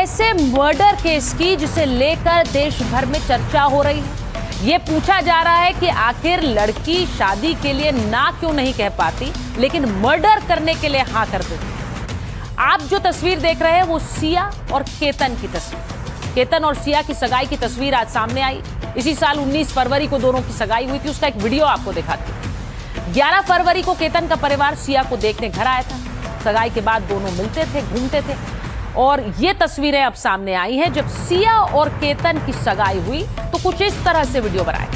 ऐसे murder case की जिसे लेकर देश भर में चर्चा हो रही है। ये पूछा जा रहा है कि आखिर लड़की शादी के लिए ना क्यों नहीं कह पाती, लेकिन मर्डर करने के लिए हाँ कर देती। आप जो तस्वीर देख रहे हैं वो सिया और केतन की तस्वीर। केतन और सिया की सगाई की तस्वीर आज सामने आई। इसी साल 19 फरवरी को दोनों की सगाई हुई थी। उसका एक वीडियो आपको दिखाती हूं। 11 फरवरी को केतन का परिवार सिया को देखने घर आया था। सगाई के बाद दोनों मिलते थे, घूमते थे, और ये तस्वीरें अब सामने आई हैं जब सिया और केतन की सगाई हुई तो कुछ इस तरह से वीडियो बनाया।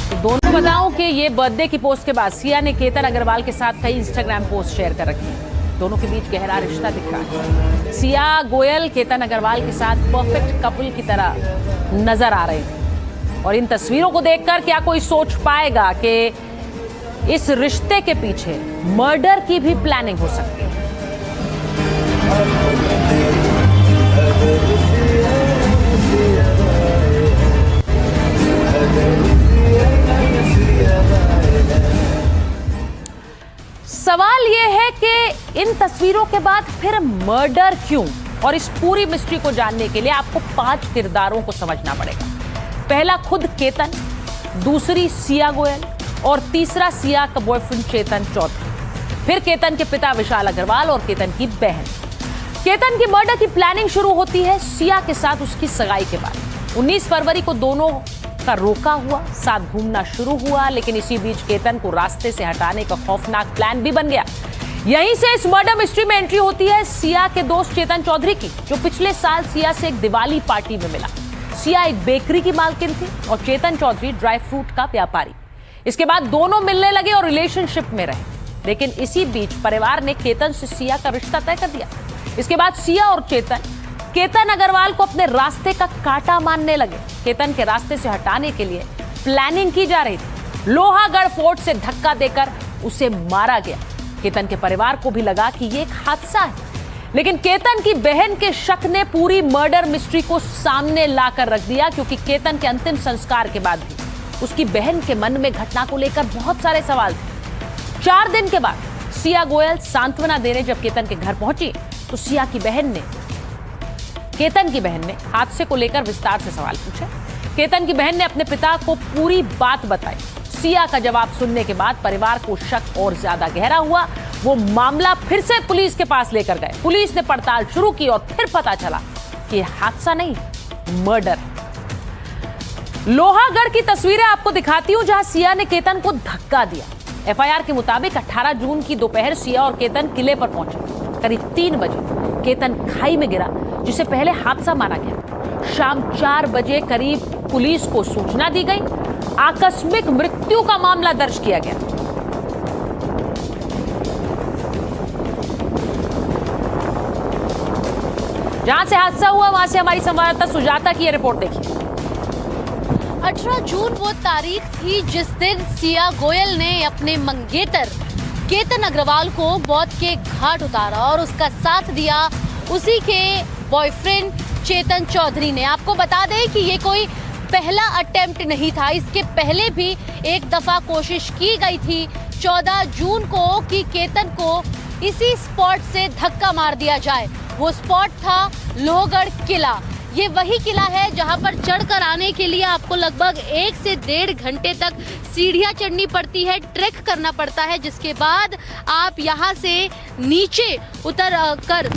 तो दोनों बताऊं कि ये बर्थडे की पोस्ट के बाद सिया ने केतन अग्रवाल के साथ कई इंस्टाग्राम पोस्ट शेयर कर रखी हैं। दोनों के बीच गहरा रिश्ता दिख रहा है। सिया गोयल केतन अग्रवाल के साथ परफेक्ट कपल की तरह नजर आ रहे थे, और इन तस्वीरों को देखकर क्या कोई सोच पाएगा कि इस रिश्ते के पीछे मर्डर की भी प्लानिंग हो सकती है। सवाल यह है कि इन तस्वीरों के बाद फिर मर्डर क्यों, और इस पूरी मिस्ट्री को जानने के लिए आपको 5 किरदारों को समझना पड़ेगा। पहला खुद केतन, दूसरी सिया गोयल, और तीसरा सिया का बॉयफ्रेंड चेतन चौधरी, फिर केतन के पिता विशाल अग्रवाल और केतन की बहन। केतन की मर्डर की प्लानिंग शुरू होती है सिया के साथ उसकी सगाई के बाद। 19 फरवरी को दोनों का रोका हुआ, साथ घूमना शुरू हुआ, लेकिन इसी बीच केतन को रास्ते से हटाने का खौफनाक प्लान भी बन गया। यहीं से इस मर्डर मिस्ट्री में एंट्री होती है सिया के दोस्त चेतन चौधरी की, जो पिछले साल सिया से एक दिवाली पार्टी में मिला। सिया एक बेकरी की मालकिन थी और चेतन चौधरी ड्राई फ्रूट का व्यापारी। इसके बाद दोनों मिलने लगे और रिलेशनशिप में रहे, लेकिन इसी बीच परिवार ने केतन से सिया का रिश्ता तय कर दिया। इसके बाद सिया और चेतन केतन अग्रवाल को अपने रास्ते का कांटा मानने लगे। केतन के रास्ते से हटाने के लिए प्लानिंग की जा रही थी। लोहागढ़ फोर्ट से धक्का देकर उसे मारा गया। केतन के परिवार को भी लगा कि यह एक हादसा है, लेकिन केतन की बहन के शक ने पूरी मर्डर मिस्ट्री को सामने लाकर रख दिया, क्योंकि केतन के अंतिम संस्कार के बाद भी उसकी बहन के मन में घटना को लेकर बहुत सारे सवाल थे। 4 दिन के बाद सिया गोयल सांत्वना देने जब केतन के घर पहुंची तो सिया की बहन ने केतन की बहन ने हादसे को लेकर विस्तार से सवाल पूछे। केतन की बहन ने अपने पिता को पूरी बात बताई। सिया का जवाब सुनने के बाद परिवार को शक और ज्यादा गहरा हुआ। वो मामला फिर से पुलिस के पास लेकर गए। पुलिस ने पड़ताल शुरू की और फिर पता चला कि हादसा नहीं, मर्डर। लोहागढ़ की तस्वीरें आपको दिखाती हूं जहां सिया ने केतन को धक्का दिया। एफआईआर के मुताबिक 18 जून की दोपहर सिया और केतन किले पर पहुंचे। करीब 3 बजे केतन खाई में गिरा, जिसे पहले हादसा माना गया। शाम 4 बजे करीब पुलिस को सूचना दी गई। आकस्मिक मृत्यु का मामला दर्ज किया गया। जहां से हादसा हुआ वहां से हमारी संवाददाता सुजाता की यह रिपोर्ट देखिए। 18 जून वो तारीख थी जिस दिन सिया गोयल ने अपने मंगेतर केतन अग्रवाल को मौत के घाट उतारा और उसका साथ दिया उसी के बॉयफ्रेंड चेतन चौधरी ने। आपको बता दें कि ये कोई पहला अटेम्प्ट नहीं था। इसके पहले भी एक दफा कोशिश की गई थी 14 जून को कि केतन को इसी स्पॉट से धक्का मार दिया जाए। वो स्पॉट था लोहगढ़ किला। ये वही किला है जहां पर चढ़कर आने के लिए आपको लगभग 1 से 1.5 घंटे तक सीढ़ियां चढ़नी पड़ती है, ट्रैक करना पड़ता है, जिसके बाद आप यहां से नीचे उतर कर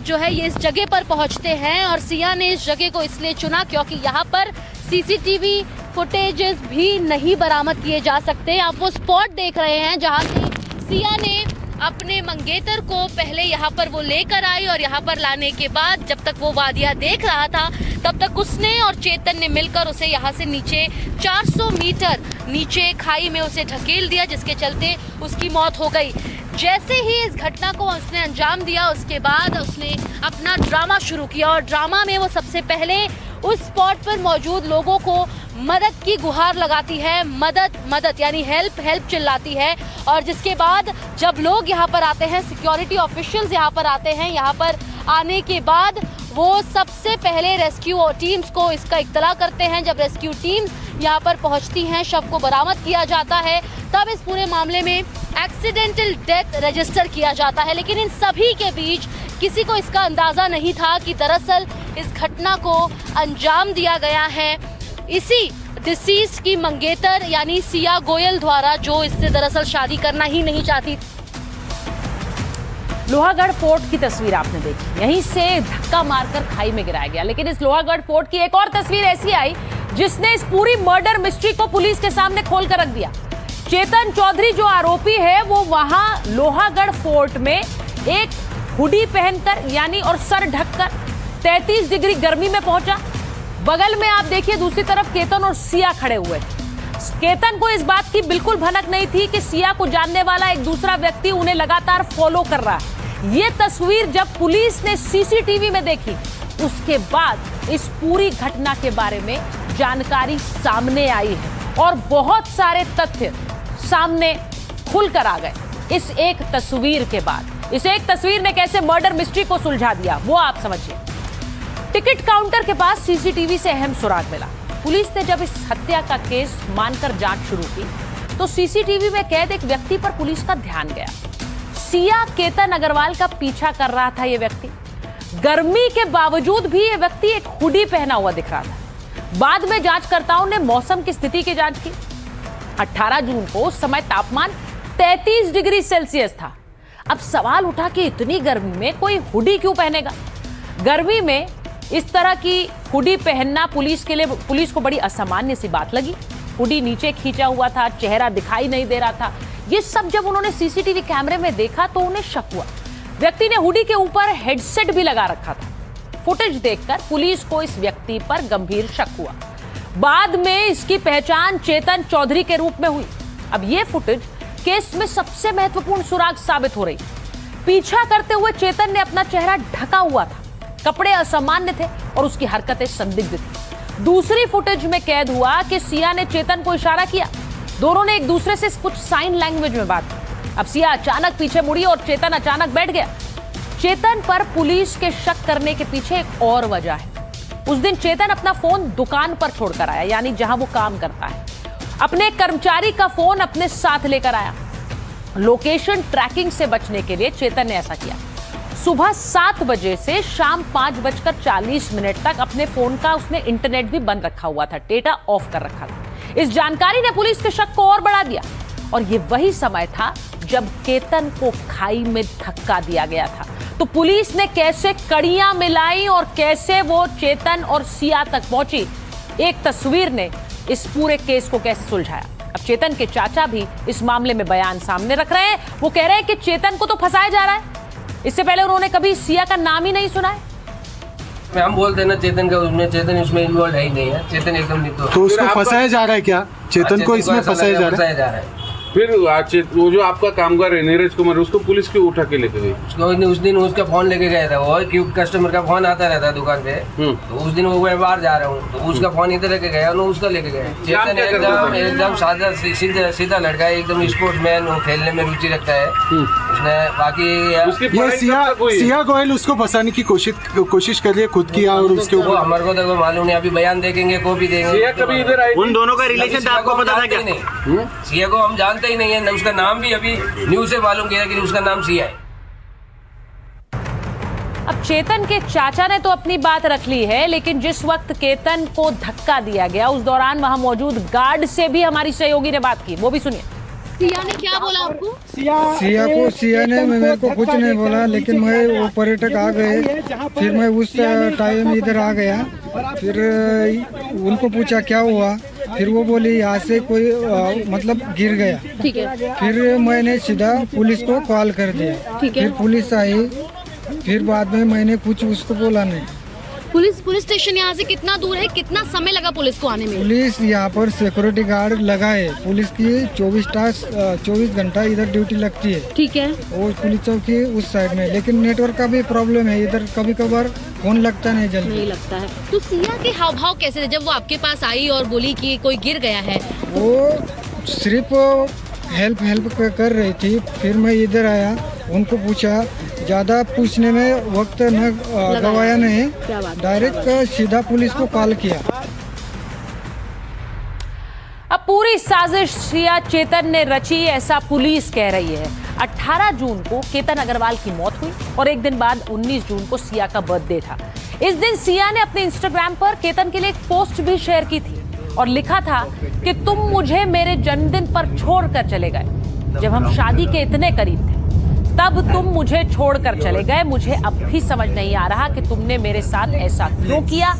जो है ये इस जगह पर पहुंचते हैं। और सिया ने इस जगह को इसलिए चुना क्योंकि यहाँ पर सीसीटीवी फुटेजेस भी नहीं बरामद किए जा सकते। आप वो स्पॉट देख रहे हैं जहाँ से सिया ने अपने मंगेतर को पहले यहाँ पर वो लेकर आई, और यहाँ पर लाने के बाद जब तक वो वादिया देख रहा था तब तक उसने और चेतन ने मिलकर उसे यहाँ से नीचे 400 मीटर नीचे खाई में उसे ढकेल दिया, जिसके चलते उसकी मौत हो गई। जैसे ही इस घटना को उसने अंजाम दिया उसके बाद उसने अपना ड्रामा शुरू किया, और ड्रामा में वो सबसे पहले उस स्पॉट पर मौजूद लोगों को मदद की गुहार लगाती है, मदद मदद यानी हेल्प हेल्प चिल्लाती है। और जिसके बाद जब लोग यहाँ पर आते हैं, सिक्योरिटी ऑफिशियल्स यहाँ पर आते हैं, यहाँ पर आने के बाद वो सबसे पहले रेस्क्यू टीम्स को इसका इत्तला करते हैं। जब रेस्क्यू टीम्स यहाँ पर पहुँचती हैं, शव को बरामद किया जाता है, तब इस पूरे मामले में एक्सीडेंटल डेथ रजिस्टर किया जाता है। लेकिन इन सभी के बीच किसी को इसका अंदाज़ा नहीं था कि दरअसल इस घटना को अंजाम दिया गया है इसी डिसीज्ड की मंगेतर यानी सिया गोयल द्वारा, जो इससे दरअसल शादी करना ही नहीं चाहती। लोहागढ़ फोर्ट की तस्वीर आपने देखी, यहीं से धक्का मारकर खाई में गिराया गया। लेकिन इस लोहागढ़ फोर्ट की एक और तस्वीर ऐसी आई जिसने इस पूरी मर्डर मिस्ट्री को पुलिस के सामने खोल कर रख दिया। चेतन चौधरी जो आरोपी है वो वहां लोहागढ़ फोर्ट में एक हुडी पहनकर यानी और सर ढककर 33 डिग्री गर्मी में पहुंचा। बगल में आप देखिए दूसरी तरफ केतन और सिया खड़े हुए। केतन को इस बात की बिल्कुल भनक नहीं थी कि सिया को जानने वाला एक दूसरा व्यक्ति उन्हें लगातार फॉलो कर रहा है। ये तस्वीर जब पुलिस ने सीसीटीवी में देखी, उसके बाद इस पूरी घटना के बारे में जानकारी सामने आई है और बहुत सारे तथ्य सामने खुलकर आ गए इस एक तस्वीर के बाद। इस एक तस्वीर ने कैसे मर्डर मिस्ट्री को सुलझा दिया वो आप समझिए। टिकट काउंटर के पास सीसीटीवी से अहम सुराग मिला। पुलिस ने जब इस हत्या का केस मानकर जांच शुरू की तो सीसीटीवी में कैद एक व्यक्ति पर पुलिस का ध्यान गया। सिया केतन अग्रवाल का पीछा कर रहा था। ये व्यक्ति गर्मी के बावजूद भी ये व्यक्ति एक हुडी पहना हुआ दिख रहा था। बाद में जांचकर्ताओं ने मौसम की स्थिति की जांच की। 18 जून को उस समय तापमान 33 डिग्री सेल्सियस था। अब सवाल उठा कि इतनी गर्मी में कोई हुडी क्यों पहनेगा। गर्मी में इस तरह की हुडी पहनना पुलिस को बड़ी असामान्य सी बात लगी। हुडी नीचे खींचा हुआ था, चेहरा दिखाई नहीं दे रहा था। ये सब जब उन्होंने सीसीटीवी कैमरे में देखा तो उन्हें शक हुआ। व्यक्ति ने हुडी के ऊपर हेडसेट भी लगा रखा था। फुटेज देखकर पुलिस को इस व्यक्ति पर गंभीर शक हुआ। बाद में इसकी पहचान चेतन चौधरी के रूप में हुई। अब ये फुटेज केस में सबसे महत्वपूर्ण सुराग साबित हो रही। पीछा करते हुए चेतन ने अपना चेहरा ढका हुआ था, कपड़े असामान्य थे और उसकी हरकतें संदिग्ध थी। दूसरी फुटेज में कैद हुआ कि सिया ने चेतन को इशारा किया। दोनों ने एक दूसरे से कुछ साइन लैंग्वेज में बात की। अब सिया अचानक पीछे मुड़ी और चेतन अचानक बैठ गया। चेतन पर पुलिस के शक करने के पीछे एक और वजह है। उस दिन चेतन अपना फोन दुकान पर छोड़कर आया, यानी जहां वो काम करता है। अपने कर्मचारी का फोन अपने साथ लेकर आया। लोकेशन ट्रैकिंग से बचने के लिए चेतन ने ऐसा किया। सुबह 7 बजे से शाम 5:40 तक अपने फोन का उसने इंटरनेट भी बंद रखा हुआ था, डेटा ऑफ कर रखा था। इस जानकारी ने पुलिस के शक को और बढ़ा दिया और ये वही समय था जब केतन को खाई में धक्का दिया गया था। तो पुलिस ने कैसे कड़ियां मिलाई और कैसे वो चेतन और सिया तक पहुंची, एक तस्वीर ने इस पूरे केस को कैसे सुलझाया। अब चेतन के चाचा भी इस मामले में बयान सामने रख रहे हैं। वो कह रहे हैं कि चेतन को तो फंसाया जा रहा है। इससे पहले उन्होंने कभी सिया का नाम ही नहीं सुना है। हम बोलते हैं ना चेतन का, उसमें चेतन इसमें इन्वॉल्व है ही नहीं है। चेतन एकदम नहीं। तो उसको फंसाया जा रहा है क्या? चेतन को इसमें फंसाया जा रहा है। फिर वो जो आपका कामगार है नीरज कुमार, उसको पुलिस क्यों उठा के लेके गई? उस दिन उसका फोन लेके गया था वो, क्योंकि कस्टमर का फोन आता रहता है दुकान पे। तो उस दिन वो मैं बाहर जा रहा हूँ तो उसका फोन इधर लेके गया और उसका लेके गया। चेतन एकदम सादा सीधा लड़का है, एकदम स्पोर्ट्समैन, वो खेलने में रुचि रखता है। उसने बाकी सिया गोयल उसको फंसाने की कोशिश कर रही है खुद की और उसके ऊपर हमारे को तो मालूम नहीं। अभी बयान देखेंगे, को भी देंगे। कभी इधर आई? उन दोनों का रिलेशन आपको पता था क्या? नहीं, सिया को हम जानते ही नहीं है। उसका नाम भी अभी न्यूज से मालूम किया कि उसका नाम सिया है। अब चेतन के चाचा ने तो अपनी बात रख ली है, लेकिन जिस वक्त केतन को धक्का दिया गया उस दौरान वहां मौजूद गार्ड से भी हमारी सहयोगी ने बात की, वो भी सुनिए। सिया ने क्या बोला आपको? सिया ने मेरे को कुछ नहीं बोला, लेकिन मैं वो पर्यटक आ गए, फिर मैं उस टाइम इधर आ गया। फिर उनको पूछा क्या हुआ, फिर वो बोली यहाँ से कोई मतलब गिर गया। ठीक है। फिर मैंने सीधा पुलिस को कॉल कर दिया। ठीक है। फिर पुलिस आई, फिर बाद में मैंने कुछ उसको बोला नहीं। पुलिस स्टेशन यहाँ से कितना दूर है, कितना समय लगा पुलिस को आने में? पुलिस यहाँ पर सिक्योरिटी गार्ड लगा है। पुलिस की 24 घंटा इधर ड्यूटी लगती है। ठीक है। वो पुलिस चौकी उस साइड में, लेकिन नेटवर्क का भी प्रॉब्लम है इधर, कभी कभार फोन लगता नहीं जल्दी। नहीं लगता है। तो सिया के हाव भाव कैसे थे जब वो आपके पास आई और बोली कि कोई गिर गया है? वो सिर्फ हेल्प कर रही थी। फिर मैं इधर आया, उनको पूछा, ज़्यादा पूछने में वक्त न गवाया नहीं, डायरेक्ट सीधा पुलिस को कॉल किया। अब पूरी साजिश सिया चेतन ने रची, ऐसा पुलिस कह रही है। 18 जून को केतन अग्रवाल की मौत हुई और एक दिन बाद 19 जून को सिया का बर्थडे था। इस दिन सिया ने अपने इंस्टाग्राम पर केतन के लिए एक पोस्ट भी शेयर की थी और लिखा था कि तुम मुझे मेरे जन्मदिन पर छोड़कर चले गए। जब हम शादी के इतने करीब थे तब तुम मुझे छोड़कर चले गए। मुझे अब भी समझ नहीं आ रहा कि तुमने मेरे साथ ऐसा क्यों किया।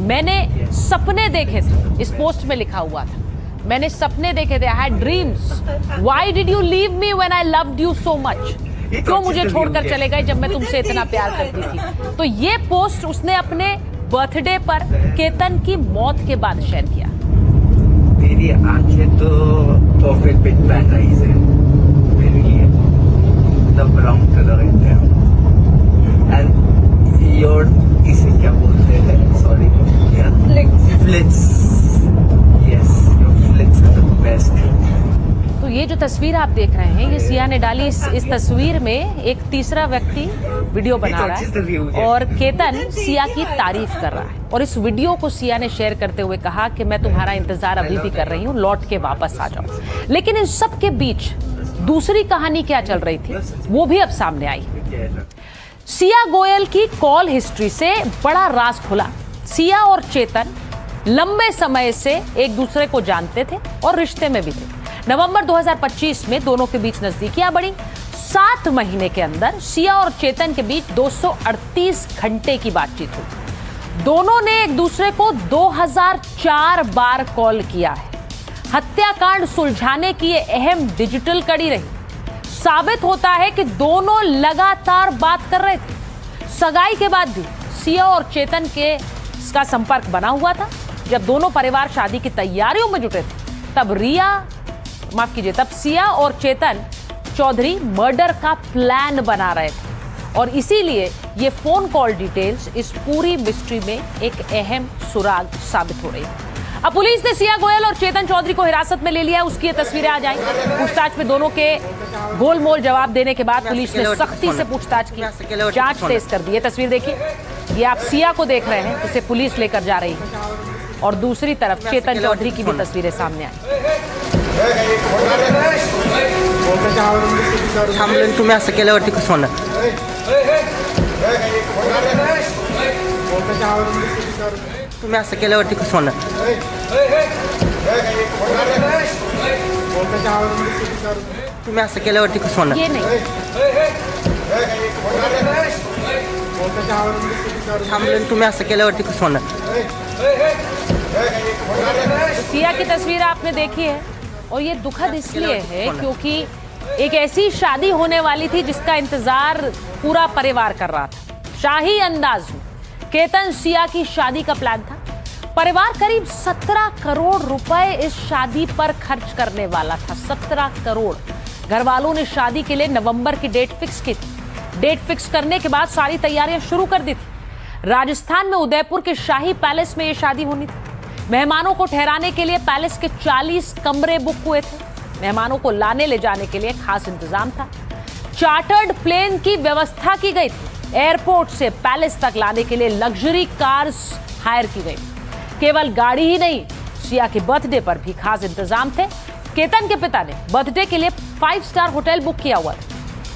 मैंने सपने देखे थे, इस पोस्ट में लिखा हुआ था, मैंने सपने देखे थे, I had dreams. Why did you leave me when I loved you so much? क्यों मुझे छोड़कर चले गए जब मैं तुमसे इतना प्यार करती थी? तो ये पोस्ट उसने अपने बर्थडे पर केतन की मौत के बाद शेयर किया। मेरी आंखें तो परफेक्ट पिच ब्लैक आईज है मेरे लिए, द ब्राउन कलर है एंड योर, इसे क्या बोलते हैं, sorry, flits, yes, your flits are the best. तो ये जो तस्वीर आप देख रहे हैं, ये सिया ने डाली। इस तस्वीर में एक तीसरा व्यक्ति वीडियो बना रहा है और केतन सिया की तारीफ कर रहा है। और इस वीडियो को सिया ने शेयर करते हुए कहा कि मैं तुम्हारा इंतजार अभी भी कर रही हूँ, लौट के वापस आ जाओ। लेकिन इन सब के बीच दूसरी कहानी क्या चल रही थी वो भी अब सामने आई। सिया गोयल की कॉल हिस्ट्री से बड़ा राज खुला। सिया और चेतन लंबे समय से एक दूसरे को जानते थे और रिश्ते में भी थे। नवंबर 2025 में दोनों के बीच नजदीकियां बढ़ी। 7 महीने के अंदर सिया और चेतन के बीच 238 घंटे की बातचीत हुई। दोनों ने एक दूसरे को 2004 बार कॉल किया है। हत्याकांड सुलझाने की ये अहम डिजिटल कड़ी रही। साबित होता है कि दोनों लगातार बात कर रहे थे। सगाई के बाद भी सिया और चेतन का संपर्क बना हुआ था। जब दोनों परिवार शादी की तैयारियों में जुटे थे तब सिया और चेतन चौधरी मर्डर का प्लान बना रहे थे और इसीलिए ये फोन कॉल डिटेल्स इस पूरी मिस्ट्री में एक अहम सुराग साबित हो रही है। अब पुलिस ने सिया गोयल और चेतन चौधरी को हिरासत में ले लिया। उसकी ये तस्वीरें आ जाएंगी। पूछताछ में दोनों के गोलमोल जवाब देने के बाद पुलिस ने सख्ती से पूछताछ की, जांच तेज कर दी। ये तस्वीर देखिए, ये आप सिया को देख रहे हैं, इसे पुलिस लेकर जा रही है और दूसरी तरफ चेतन चौधरी की भी तस्वीरें सामने आई। तुम्ही असं केल्यावरती कसं होणार? तुम्ही असं केल्यावरती कसं होणार? तुम्ही असं केल्यावरती कसं होणार? ये नहीं तुम्ही असं केल्यावरती कसं होणार? सिया की तस्वीर आपने देखी है और ये दुखद इसलिए है क्योंकि एक ऐसी शादी होने वाली थी जिसका इंतजार पूरा परिवार कर रहा था। शाही अंदाज में केतन सिया की शादी का प्लान था। परिवार करीब 17 करोड़ रुपए इस शादी पर खर्च करने वाला था। 17 करोड़। घर वालों ने शादी के लिए नवंबर की डेट फिक्स की थी। डेट फिक्स करने के बाद सारी तैयारियां शुरू कर दी थी। राजस्थान में उदयपुर के शाही पैलेस में यह शादी होनी थी। मेहमानों को ठहराने के लिए पैलेस के 40 कमरे बुक हुए थे। मेहमानों को लाने ले जाने के लिए खास इंतजाम था। चार्टर्ड प्लेन की व्यवस्था की गई थी। एयरपोर्ट से पैलेस तक लाने के लिए लग्जरी कार्स हायर की गई। केवल गाड़ी ही नहीं, सिया के बर्थडे पर भी खास इंतजाम थे। केतन के पिता ने बर्थडे के लिए 5 स्टार होटल बुक किया हुआ था।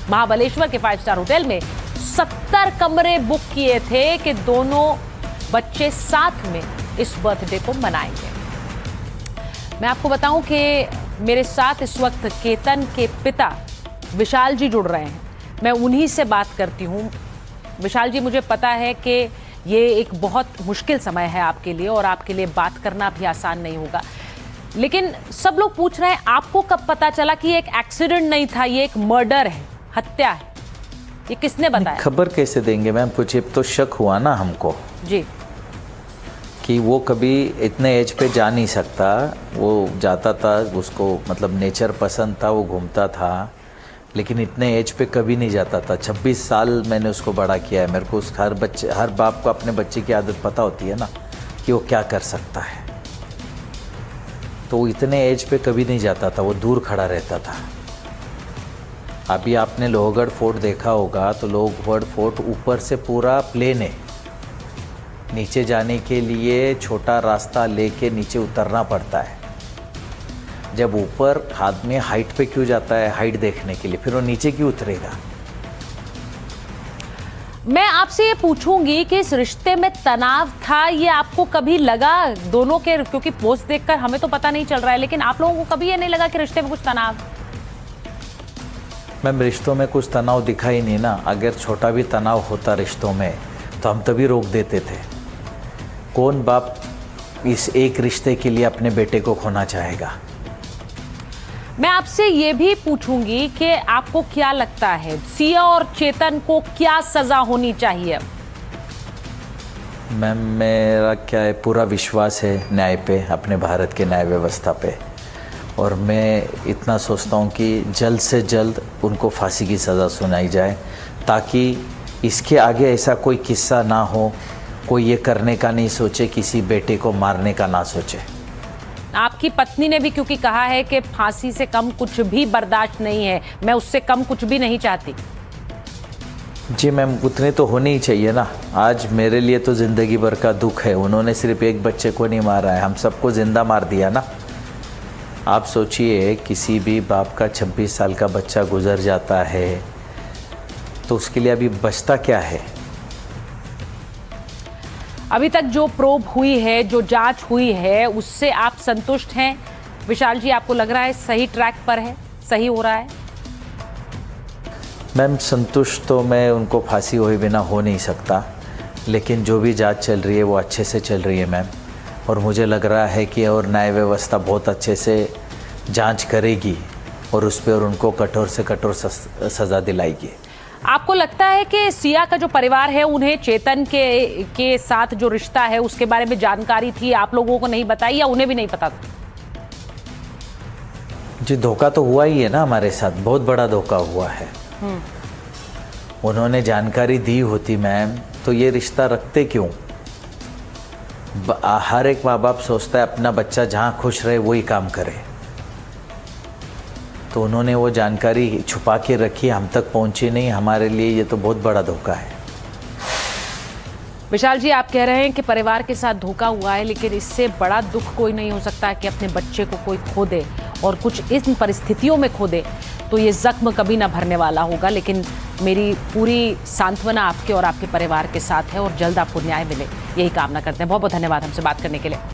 महाबलेश्वर के 5 स्टार होटल में 70 कमरे बुक किए थे कि दोनों बच्चे साथ में इस बर्थडे को मनाएंगे। मैं आपको बताऊं कि मेरे साथ इस वक्त केतन के पिता विशाल जी जुड़ रहे हैं। मैं उन्हीं से बात करती हूं। विशाल जी, मुझे पता है कि ये एक बहुत मुश्किल समय है आपके लिए और आपके लिए बात करना भी आसान नहीं होगा, लेकिन सब लोग पूछ रहे हैं आपको कब पता चला कि ये एक एक्सीडेंट नहीं था, ये एक मर्डर है, हत्या है? ये किसने बताया? खबर कैसे देंगे मैम, कुछ तो शक हुआ ना हमको जी। कि वो कभी इतने एज पे जा नहीं सकता। वो जाता था, उसको मतलब नेचर पसंद था, वो घूमता था, लेकिन इतने एज पे कभी नहीं जाता था। 26 साल मैंने उसको बड़ा किया है। मेरे को उस हर बाप को अपने बच्चे की आदत पता होती है ना कि वो क्या कर सकता है। तो वो इतने एज पे कभी नहीं जाता था, वो दूर खड़ा रहता था। अभी आपने लोहगढ़ फोर्ट देखा होगा, तो लोहगढ़ फोर्ट ऊपर से पूरा प्लेन है। नीचे जाने के लिए छोटा रास्ता लेके नीचे उतरना पड़ता है। जब ऊपर आदमी हाइट पे क्यों जाता है? हाइट देखने के लिए। फिर वो नीचे क्यों उतरेगा? मैं आपसे ये पूछूंगी कि इस रिश्ते में तनाव था, ये आपको कभी लगा दोनों के? क्योंकि पोस्ट देखकर हमें तो पता नहीं चल रहा है, लेकिन आप लोगों को कभी ये नहीं लगा कि रिश्ते में कुछ तनाव? मैम, रिश्तों में कुछ तनाव दिखा ही नहीं ना। अगर छोटा भी तनाव होता रिश्तों में तो हम तभी रोक देते थे। कौन बाप इस एक रिश्ते के लिए अपने बेटे को खोना चाहेगा? मैं आपसे ये भी पूछूंगी कि आपको क्या लगता है, सिया और चेतन को क्या सजा होनी चाहिए? मैम, मेरा क्या है, पूरा विश्वास है न्याय पे, अपने भारत के न्याय व्यवस्था पे। और मैं इतना सोचता हूँ कि जल्द से जल्द उनको फांसी की सज़ा सुनाई जाए, ताकि इसके आगे ऐसा कोई किस्सा ना हो। कोई ये करने का नहीं सोचे, किसी बेटे को मारने का ना सोचे। आपकी पत्नी ने भी क्योंकि कहा है कि फांसी से कम कुछ भी बर्दाश्त नहीं है, मैं उससे कम कुछ भी नहीं चाहती। जी मैम, उतने तो होने ही चाहिए ना। आज मेरे लिए तो ज़िंदगी भर का दुख है। उन्होंने सिर्फ एक बच्चे को नहीं मारा है, हम सबको ज़िंदा मार दिया ना। आप सोचिए, किसी भी बाप का 26 साल का बच्चा गुजर जाता है तो उसके लिए अभी बचता क्या है? अभी तक जो प्रोब हुई है, जो जांच हुई है, उससे आप संतुष्ट हैं? विशाल जी, आपको लग रहा है सही ट्रैक पर है, सही हो रहा है? मैम, संतुष्ट तो मैं उनको फांसी हुए बिना हो नहीं सकता, लेकिन जो भी जांच चल रही है वो अच्छे से चल रही है मैम। और मुझे लग रहा है कि और न्याय व्यवस्था बहुत अच्छे से जांच करेगी और उस पर उनको कठोर से कठोर सज़ा दिलाएगी। आपको लगता है कि सिया का जो परिवार है, उन्हें चेतन के साथ जो रिश्ता है उसके बारे में जानकारी थी, आप लोगों को नहीं बताई, या उन्हें भी नहीं पता था? जी, धोखा तो हुआ ही है ना हमारे साथ, बहुत बड़ा धोखा हुआ है। उन्होंने जानकारी दी होती मैम तो ये रिश्ता रखते क्यों? हर एक माँ बाप सोचता है अपना बच्चा जहाँ खुश रहे वही काम करे। तो उन्होंने वो जानकारी छुपा के रखी, हम तक पहुंची नहीं। हमारे लिए ये तो बहुत बड़ा धोखा है। विशाल जी, आप कह रहे हैं कि परिवार के साथ धोखा हुआ है, लेकिन इससे बड़ा दुख कोई नहीं हो सकता कि अपने बच्चे को कोई खो दे, और कुछ इन परिस्थितियों में खो दे तो ये जख्म कभी ना भरने वाला होगा। लेकिन मेरी पूरी सांत्वना आपके और आपके परिवार के साथ है, और जल्द आपको न्याय मिले, यही कामना करते हैं। बहुत बहुत धन्यवाद हमसे बात करने के लिए।